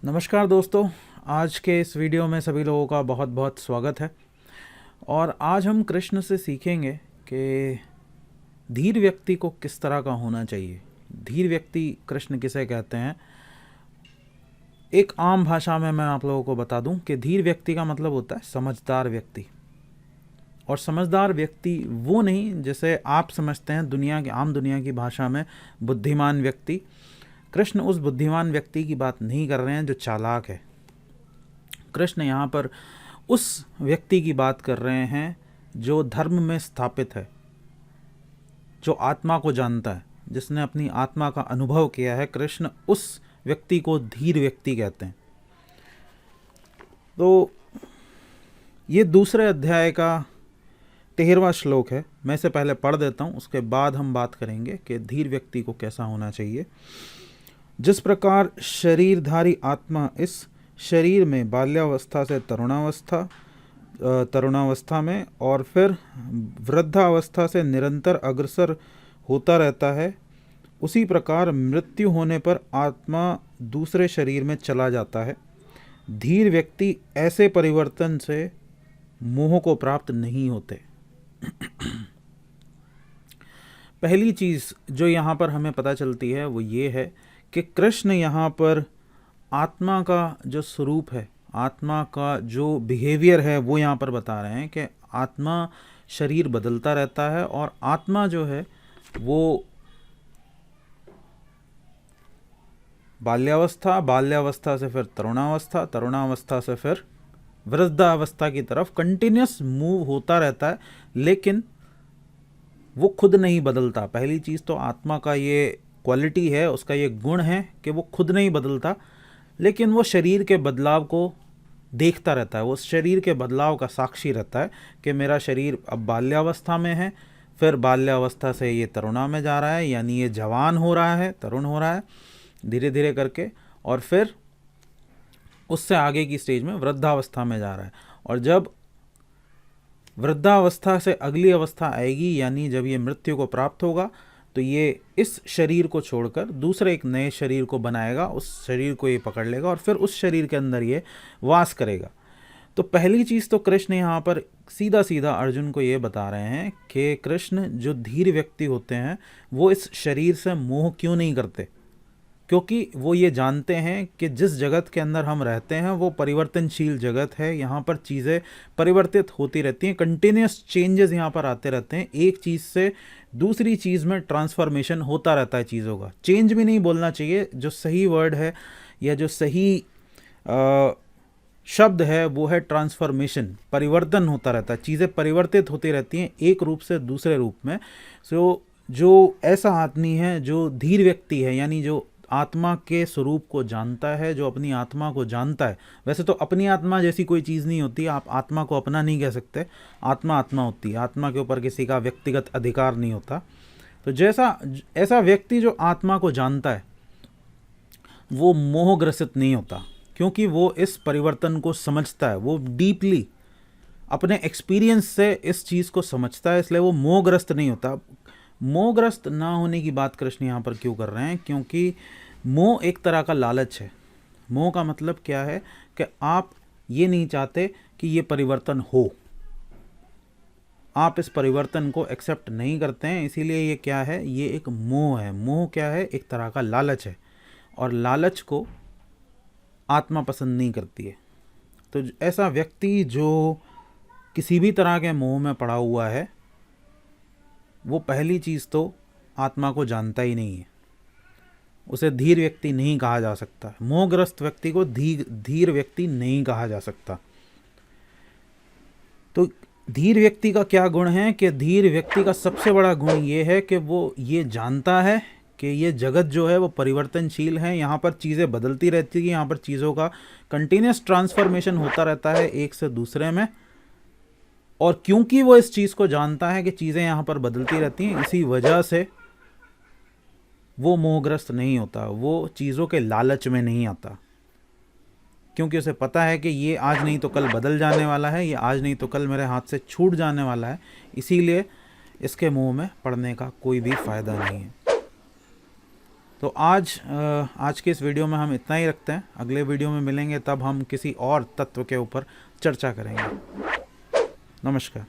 नमस्कार दोस्तों, आज के इस वीडियो में सभी लोगों का बहुत बहुत स्वागत है। और आज हम कृष्ण से सीखेंगे कि धीर व्यक्ति को किस तरह का होना चाहिए। धीर व्यक्ति कृष्ण किसे कहते हैं। एक आम भाषा में मैं आप लोगों को बता दूं कि धीर व्यक्ति का मतलब होता है समझदार व्यक्ति। और समझदार व्यक्ति वो नहीं जैसे आप समझते हैं आम दुनिया की भाषा में बुद्धिमान व्यक्ति। कृष्ण उस बुद्धिमान व्यक्ति की बात नहीं कर रहे हैं जो चालाक है। कृष्ण यहाँ पर उस व्यक्ति की बात कर रहे हैं जो धर्म में स्थापित है, जो आत्मा को जानता है, जिसने अपनी आत्मा का अनुभव किया है। कृष्ण उस व्यक्ति को धीर व्यक्ति कहते हैं। तो ये दूसरे अध्याय का 13वां श्लोक है। मैं इसे पहले पढ़ देता हूँ, उसके बाद हम बात करेंगे कि धीर व्यक्ति को कैसा होना चाहिए। जिस प्रकार शरीरधारी आत्मा इस शरीर में बाल्यावस्था से तरुणावस्था में और फिर वृद्धावस्था से निरंतर अग्रसर होता रहता है, उसी प्रकार मृत्यु होने पर आत्मा दूसरे शरीर में चला जाता है। धीर व्यक्ति ऐसे परिवर्तन से मोह को प्राप्त नहीं होते। पहली चीज़ जो यहाँ पर हमें पता चलती है वो ये है कि कृष्ण यहाँ पर आत्मा का जो स्वरूप है, आत्मा का जो बिहेवियर है वो यहाँ पर बता रहे हैं कि आत्मा शरीर बदलता रहता है और आत्मा जो है वो बाल्यावस्था से फिर तरुणावस्था से फिर वृद्धावस्था की तरफ कंटिन्यूस मूव होता रहता है, लेकिन वो खुद नहीं बदलता। पहली चीज़ तो आत्मा का ये क्वालिटी है, उसका ये गुण है कि वो खुद नहीं बदलता, लेकिन वो शरीर के बदलाव को देखता रहता है। वो शरीर के बदलाव का साक्षी रहता है कि मेरा शरीर अब बाल्यावस्था में है, फिर बाल्यावस्था से ये तरुणा में जा रहा है, यानी ये जवान हो रहा है, तरुण हो रहा है धीरे धीरे करके, और फिर उससे आगे की स्टेज में वृद्धावस्था में जा रहा है। और जब वृद्धावस्था से अगली अवस्था आएगी, यानी जब ये मृत्यु को प्राप्त होगा, तो ये इस शरीर को छोड़कर दूसरे एक नए शरीर को बनाएगा, उस शरीर को ये पकड़ लेगा और फिर उस शरीर के अंदर ये वास करेगा। तो पहली चीज़ तो कृष्ण यहाँ पर सीधा सीधा अर्जुन को ये बता रहे हैं कि कृष्ण जो धीर व्यक्ति होते हैं वो इस शरीर से मोह क्यों नहीं करते, क्योंकि वो ये जानते हैं कि जिस जगत के अंदर हम रहते हैं वो परिवर्तनशील जगत है। यहाँ पर चीज़ें परिवर्तित होती रहती हैं, कंटिन्यूस चेंजेस यहाँ पर आते रहते हैं। एक चीज़ से दूसरी चीज़ में ट्रांसफॉर्मेशन होता रहता है चीज़ों का। चेंज भी नहीं बोलना चाहिए, जो सही वर्ड है या जो सही शब्द है वो है ट्रांसफॉर्मेशन। परिवर्तन होता रहता है, चीज़ें परिवर्तित होती रहती हैं एक रूप से दूसरे रूप में। जो ऐसा आदमी है जो धीर व्यक्ति है, यानी जो आत्मा के स्वरूप को जानता है, जो अपनी आत्मा को जानता है। वैसे तो अपनी आत्मा जैसी कोई चीज़ नहीं होती, आप आत्मा को अपना नहीं कह सकते। आत्मा आत्मा होती है, आत्मा के ऊपर किसी का व्यक्तिगत अधिकार नहीं होता। तो ऐसा व्यक्ति जो आत्मा को जानता है वो मोहग्रसित नहीं होता, क्योंकि वो इस परिवर्तन को समझता है, वो डीपली अपने एक्सपीरियंस से इस चीज़ को समझता है, इसलिए वो मोहग्रस्त नहीं होता। मोहग्रस्त ना होने की बात कृष्ण यहाँ पर क्यों कर रहे हैं? क्योंकि मोह एक तरह का लालच है। मोह का मतलब क्या है कि आप ये नहीं चाहते कि ये परिवर्तन हो, आप इस परिवर्तन को एक्सेप्ट नहीं करते हैं, इसीलिए ये क्या है, ये एक मोह है। मोह क्या है? एक तरह का लालच है, और लालच को आत्मा पसंद नहीं करती है। तो ऐसा व्यक्ति जो किसी भी तरह के मोह में पड़ा हुआ है वो पहली चीज़ तो आत्मा को जानता ही नहीं है, उसे धीर व्यक्ति नहीं कहा जा सकता। मोहग्रस्त व्यक्ति को धीर व्यक्ति नहीं कहा जा सकता। तो धीर व्यक्ति का क्या गुण है कि धीर व्यक्ति का सबसे बड़ा गुण ये है कि वो ये जानता है कि ये जगत जो है वो परिवर्तनशील है, यहाँ पर चीज़ें बदलती रहती है, यहाँ पर चीज़ों का कंटिन्यूस ट्रांसफॉर्मेशन होता रहता है एक से दूसरे में। और क्योंकि वो इस चीज़ को जानता है कि चीज़ें यहाँ पर बदलती रहती हैं, इसी वजह से वो मोहग्रस्त नहीं होता, वो चीज़ों के लालच में नहीं आता, क्योंकि उसे पता है कि ये आज नहीं तो कल बदल जाने वाला है, ये आज नहीं तो कल मेरे हाथ से छूट जाने वाला है, इसीलिए इसके मुंह में पड़ने का कोई भी फ़ायदा नहीं है। तो आज के इस वीडियो में हम इतना ही रखते हैं। अगले वीडियो में मिलेंगे, तब हम किसी और तत्व के ऊपर चर्चा करेंगे। नमस्कार।